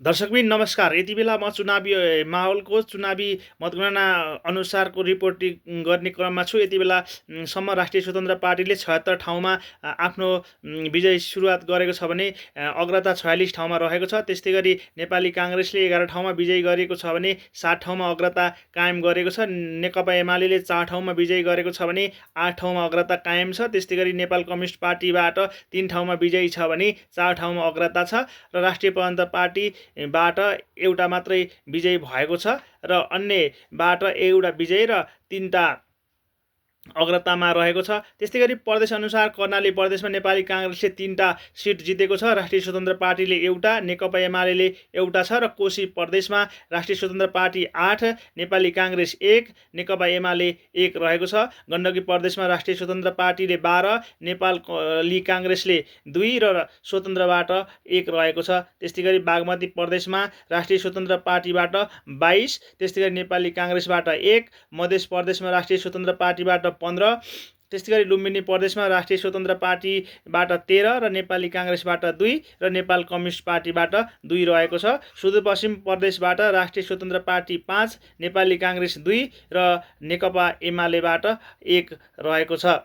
दर्शकबिन नमस्कार। यति बेला म चुनावी माहौलको चुनावी मतगणना अनुसारको रिपोर्टिङ गर्ने क्रममा छु। यति बेला सम्म राष्ट्रिय स्वतन्त्र पार्टीले 76 ठाउँमा आफ्नो विजय सुरुवात गरेको छ भने अग्रता 46 ठाउँमा रहेको छ। त्यस्तै गरी नेपाली काङ्ग्रेसले 11 ठाउँमा विजय गरेको छ भने 7 ठाउँमा अग्रता कायम गरेको छ। नेकपा एमाले 4 ठाउँमा विजय गरेको छ भने 8 ठाउँमा अग्रता कायम छ। त्यस्तै गरी नेपाल कम्युनिस्ट पार्टीबाट 3 ठाउँमा विजयी छ भने 4 ठाउँमा अग्रता छ र राष्ट्रिय प्रजातन्त्र पार्टी बाट एउटा मात्रै विजय भएको छ र अन्यबाट एउटा विजय र 3टा अग्रतामा रहेको छ। त्यस्तै गरी प्रदेश अनुसार कर्णाली प्रदेशमा नेपाली काङ्ग्रेसले 3टा सिट जितेको छ, राष्ट्रिय स्वतन्त्र पार्टीले एउटा, नेकपा एमाले एउटा छ र कोशी प्रदेशमा राष्ट्रिय स्वतन्त्र पार्टी 8, नेपाली काङ्ग्रेस 1, नेकपा एमाले 1 रहेको छ। गण्डकी प्रदेशमा राष्ट्रिय स्वतन्त्र पार्टीले 12, नेपाली काङ्ग्रेसले 2 र स्वतन्त्रबाट 1 रहेको छ। त्यस्तै गरी बागमती प्रदेशमा राष्ट्रिय स्वतन्त्र पार्टीबाट 22, त्यस्तै गरी नेपाली काङ्ग्रेसबाट 1, मध्य प्रदेशमा राष्ट्रिय स्वतन्त्र पार्टीबाट 15, त्यस्तै गरी लुम्बिनी प्रदेशमा राष्ट्रिय स्वतन्त्र पार्टीबाट 13 र नेपाली काङ्ग्रेसबाट 2 र नेपाल कम्युनिस्ट पार्टीबाट 2 रहेको छ। सुदूरपश्चिम प्रदेशबाट राष्ट्रिय स्वतन्त्र पार्टी 5, नेपाली काङ्ग्रेस 2 र नेकपा एमालेबाट 1 रहेको छ।